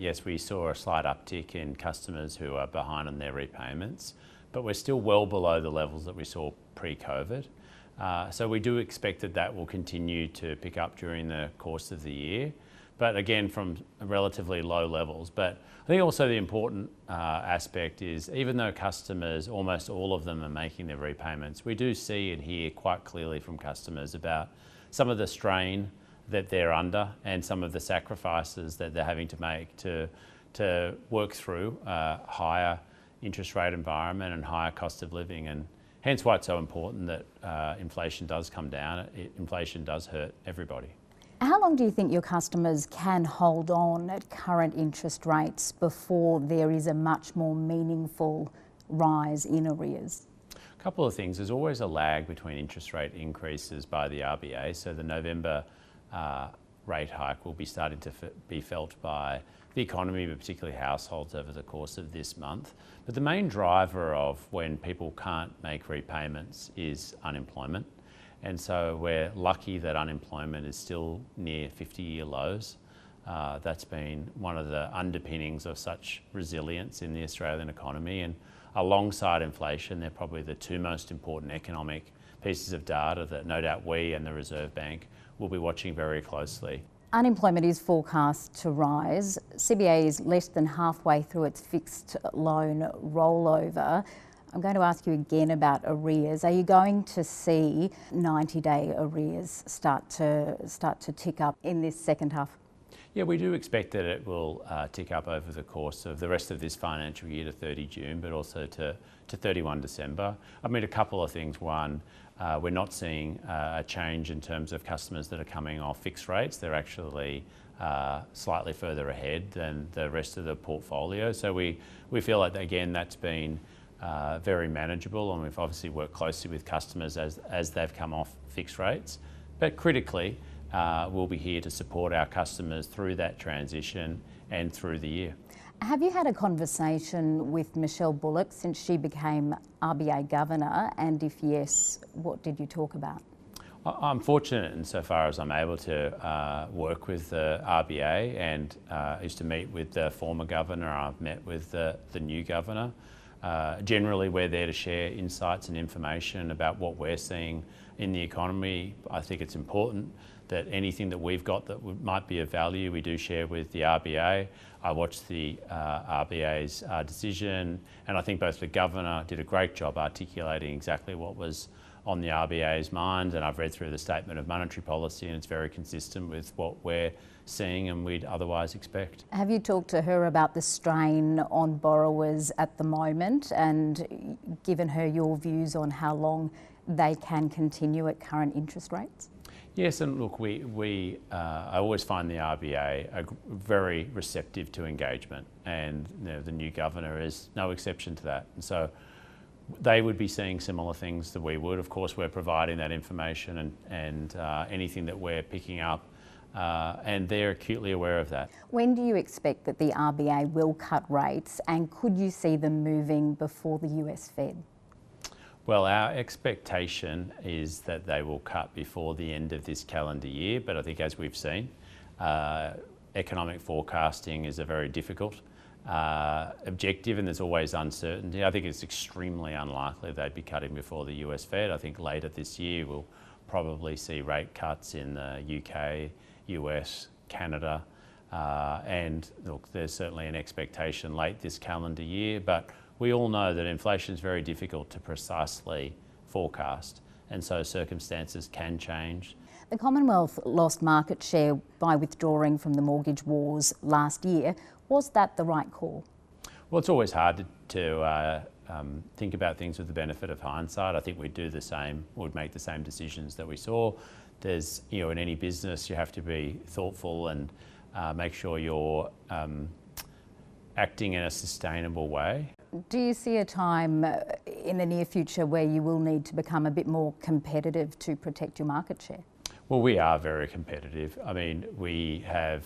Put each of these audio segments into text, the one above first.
yes, we saw a slight uptick in customers who are behind on their repayments, but we're still well below the levels that we saw pre-COVID. So we do expect that that will continue to pick up during the course of the year, but again, from relatively low levels. But I think also the important aspect is, even though customers, almost all of them are making their repayments, we do see and hear quite clearly from customers about some of the strain that they're under and some of the sacrifices that they're having to make to work through a higher interest rate environment and higher cost of living. And hence why it's so important that inflation does come down. Inflation does hurt everybody. How long do you think your customers can hold on at current interest rates before there is a much more meaningful rise in arrears? A couple of things. There's always a lag between interest rate increases by the RBA. So the November rate hike will be starting to be felt by the economy, but particularly households, over the course of this month. But the main driver of when people can't make repayments is unemployment. And so we're lucky that unemployment is still near 50-year lows. That's been one of the underpinnings of such resilience in the Australian economy. And alongside inflation, they're probably the two most important economic pieces of data that no doubt we and the Reserve Bank will be watching very closely. Unemployment is forecast to rise. CBA is less than halfway through its fixed loan rollover. I'm going to ask you again about arrears. Are you going to see 90-day arrears start to tick up in this second half? Yeah, we do expect that it will tick up over the course of the rest of this financial year to 30 June, but also to 31 December. I mean, a couple of things. One, we're not seeing a change in terms of customers that are coming off fixed rates. They're actually slightly further ahead than the rest of the portfolio. So we feel like, again, that's been very manageable, and we've obviously worked closely with customers as they've come off fixed rates. But critically, we'll be here to support our customers through that transition and through the year. Have you had a conversation with Michelle Bullock since she became RBA Governor? And if yes, what did you talk about? I'm fortunate insofar as I'm able to work with the RBA, and is to meet with the former governor. I've met with the new governor. Generally, we're there to share insights and information about what we're seeing in the economy. I think it's important that anything that we've got that might be of value, we do share with the RBA. I watched the RBA's decision, and I think both the governor did a great job articulating exactly what was on the RBA's mind, and I've read through the statement of monetary policy, and it's very consistent with what we're seeing and we'd otherwise expect. Have you talked to her about the strain on borrowers at the moment, and given her your views on how long they can continue at current interest rates? Yes, and look, I always find the RBA very receptive to engagement, and the new governor is no exception to that. And so they would be seeing similar things that we would. Of course, we're providing that information and anything that we're picking up, and they're acutely aware of that. When do you expect that the RBA will cut rates, and could you see them moving before the US Fed? Well, our expectation is that they will cut before the end of this calendar year, but I think, as we've seen, economic forecasting is a very difficult objective, and there's always uncertainty. I think it's extremely unlikely they'd be cutting before the US Fed. I think later this year we'll probably see rate cuts in the UK, US, Canada, and look, there's certainly an expectation late this calendar year, but we all know that inflation is very difficult to precisely forecast, and so circumstances can change. The Commonwealth lost market share by withdrawing from the mortgage wars last year. Was that the right call? Well, it's always hard to think about things with the benefit of hindsight. I think we'd do the same, would make the same decisions that we saw. There's, in any business, you have to be thoughtful and make sure you're acting in a sustainable way. Do you see a time in the near future where you will need to become a bit more competitive to protect your market share? Well, we are very competitive. I mean, we have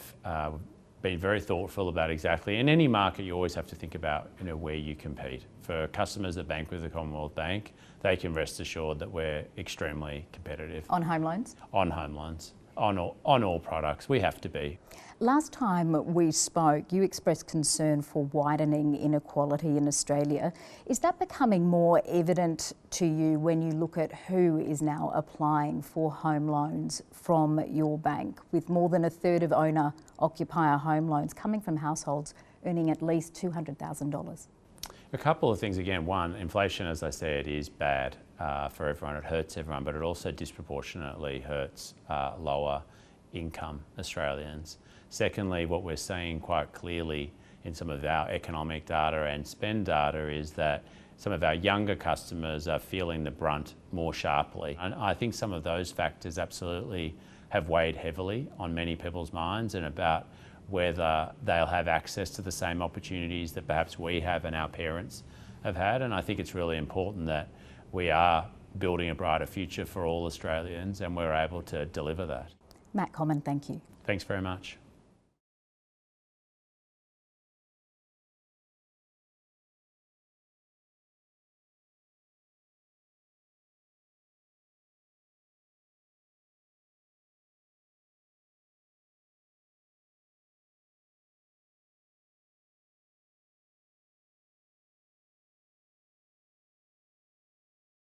been very thoughtful about exactly, in any market you always have to think about where you compete. For customers that bank with the Commonwealth Bank, they can rest assured that we're extremely competitive. On home loans? On home loans. on all products. We have to be. Last time we spoke, you expressed concern for widening inequality in Australia. Is that becoming more evident to you when you look at who is now applying for home loans from your bank, with more than a third of owner-occupier home loans coming from households earning at least $200,000? A couple of things. Again, one, inflation, as I said, is bad for everyone. It hurts everyone, but it also disproportionately hurts lower income Australians. Secondly, what we're seeing quite clearly in some of our economic data and spend data is that some of our younger customers are feeling the brunt more sharply. And I think some of those factors absolutely have weighed heavily on many people's minds, and about whether they'll have access to the same opportunities that perhaps we have and our parents have had. And I think it's really important that we are building a brighter future for all Australians, and we're able to deliver that. Matt Comyn, thank you. Thanks very much.